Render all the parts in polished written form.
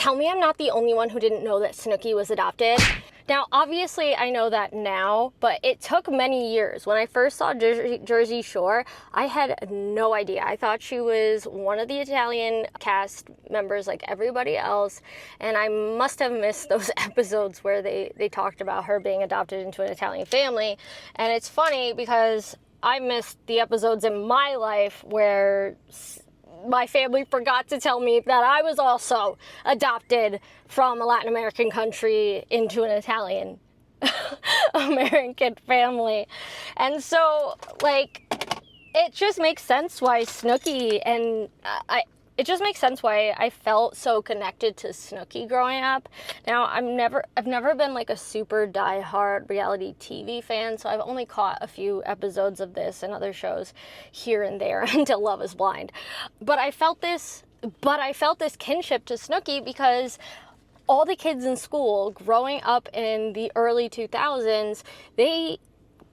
Tell me I'm not the only one who didn't know that Snooki was adopted. Now, obviously, I know that now, but it took many years. When I first saw Jersey Shore, I had no idea. I thought she was one of the Italian cast members like everybody else, and I must have missed those episodes where they talked about her being adopted into an Italian family. And it's funny because I missed the episodes in my life where my family forgot to tell me that I was also adopted from a Latin American country into an Italian American family. And so, like, it just makes sense why Snooki and it just makes sense why I felt so connected to Snooki growing up. Now, I've never been like a super diehard reality TV fan, so I've only caught a few episodes of this and other shows here and there until Love is Blind. But I felt this kinship to Snooki because all the kids in school growing up in the early 2000s, they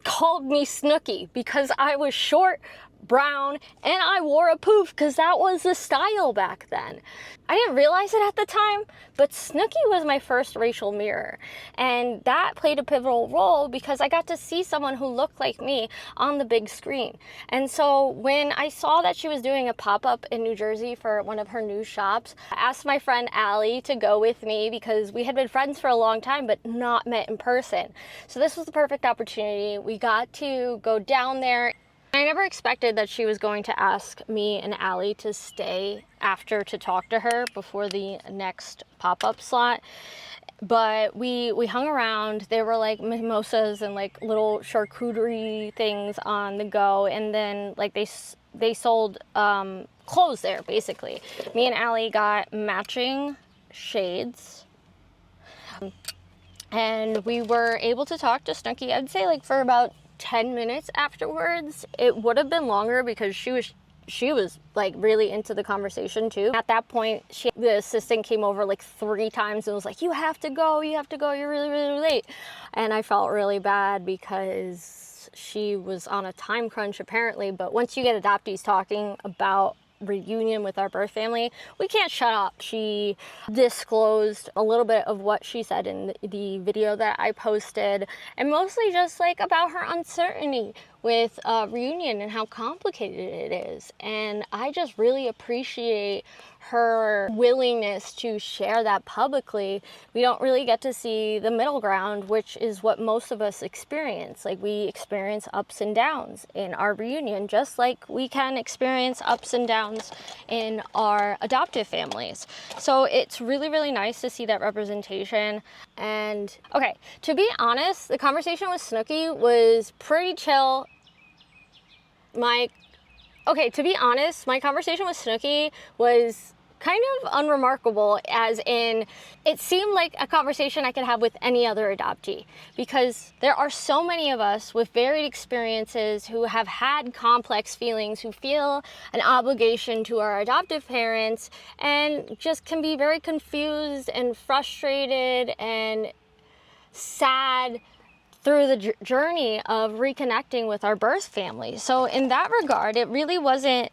called me Snooki because I was short, brown, and I wore a poof because that was the style back then. I didn't realize it at the time, but Snooki was my first racial mirror, and that played a pivotal role because I got to see someone who looked like me on the big screen. And so when I saw that she was doing a pop-up in New Jersey for one of her new shops, I asked my friend Allie to go with me because we had been friends for a long time but not met in person. So this was the perfect opportunity. We got to go down there. I never expected that she was going to ask me and Allie to stay after to talk to her before the next pop-up slot. But we hung around. There were like mimosas and like little charcuterie things on the go. And then like they sold clothes there, basically. Me and Allie got matching shades. And we were able to talk to Snooki, I'd say like for about 10 minutes afterwards. It would have been longer because she was like really into the conversation too. At that point, the assistant came over like 3 times and was like, you have to go, you're really, really late. And I felt really bad because she was on a time crunch apparently, but once you get adoptees talking about reunion with our birth family, we can't shut up. She disclosed a little bit of what she said in the video that I posted, and mostly just like about her uncertainty with reunion and how complicated it is. And I just really appreciate her willingness to share that publicly. We don't really get to see the middle ground, which is what most of us experience. Like, we experience ups and downs in our reunion, just like we can experience ups and downs in our adoptive families. So it's really, really nice to see that representation. And okay, to be honest, the conversation with Snooki was pretty chill. My conversation with Snooki was kind of unremarkable, as in it seemed like a conversation I could have with any other adoptee, because there are so many of us with varied experiences who have had complex feelings, who feel an obligation to our adoptive parents and just can be very confused and frustrated and sad through the journey of reconnecting with our birth family. So in that regard, it really wasn't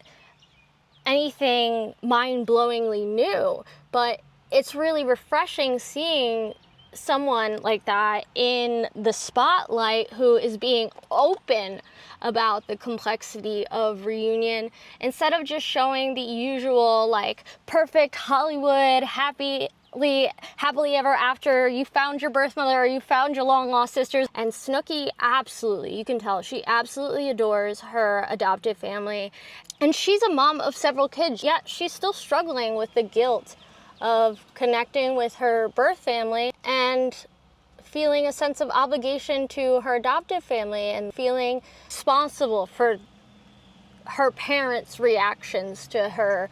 anything mind-blowingly new, but it's really refreshing seeing someone like that in the spotlight who is being open about the complexity of reunion, instead of just showing the usual like perfect Hollywood happily ever after, you found your birth mother or you found your long lost sisters. And Snooki absolutely, you can tell, she absolutely adores her adoptive family. And she's a mom of several kids, yet she's still struggling with the guilt of connecting with her birth family and feeling a sense of obligation to her adoptive family and feeling responsible for her parents' reactions to her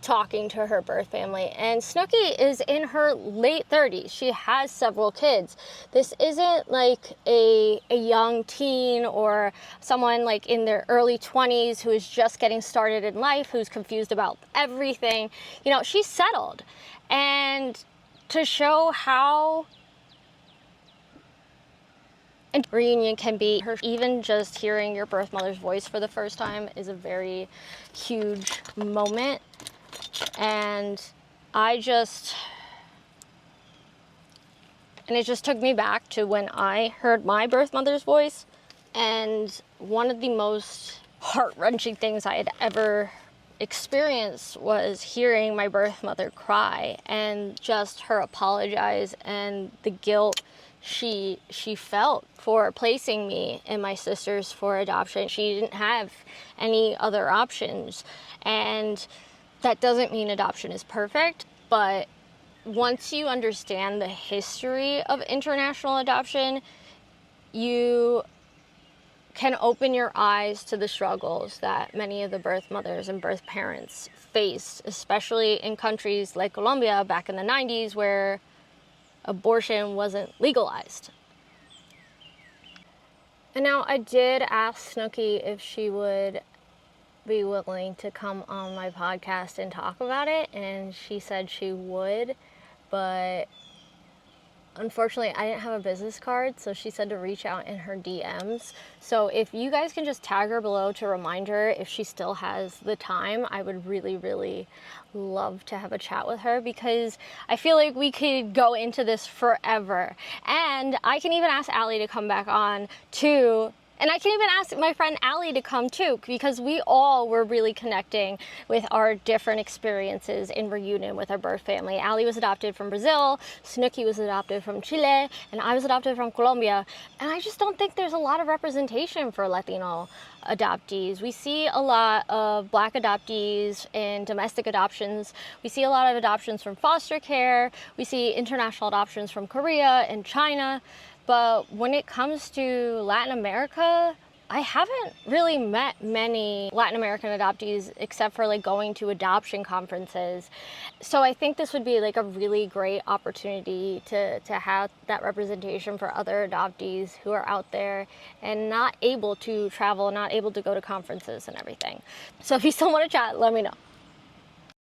talking to her birth family. And Snooki is in her late 30s. She has several kids. This isn't like a young teen or someone like in their early 20s who is just getting started in life, who's confused about everything. You know, she's settled. And to show how and reunion can be, even just hearing your birth mother's voice for the first time is a very huge moment. And I just And it just took me back to when I heard my birth mother's voice. And one of the most heart-wrenching things I had ever experienced was hearing my birth mother cry, and just her apologize, and the guilt she felt for placing me and my sisters for adoption. She didn't have any other options. And that doesn't mean adoption is perfect, but once you understand the history of international adoption, you can open your eyes to the struggles that many of the birth mothers and birth parents faced, especially in countries like Colombia back in the 90s, where abortion wasn't legalized. And now I did ask Snooki if she would be willing to come on my podcast and talk about it, and she said she would, but unfortunately I didn't have a business card, so she said to reach out in her DMs. So if you guys can just tag her below to remind her if she still has the time, I would really, really love to have a chat with her, because I feel like we could go into this forever. And I can even ask Allie to come back on too. And I can even ask my friend Allie to come too, because we all were really connecting with our different experiences in reunion with our birth family. Allie was adopted from Brazil, Snooki was adopted from Chile, and I was adopted from Colombia. And I just don't think there's a lot of representation for Latino adoptees. We see a lot of Black adoptees in domestic adoptions. We see a lot of adoptions from foster care. We see international adoptions from Korea and China. But when it comes to Latin America, I haven't really met many Latin American adoptees except for like going to adoption conferences. So I think this would be like a really great opportunity to have that representation for other adoptees who are out there and not able to travel, not able to go to conferences and everything. So if you still want to chat, let me know.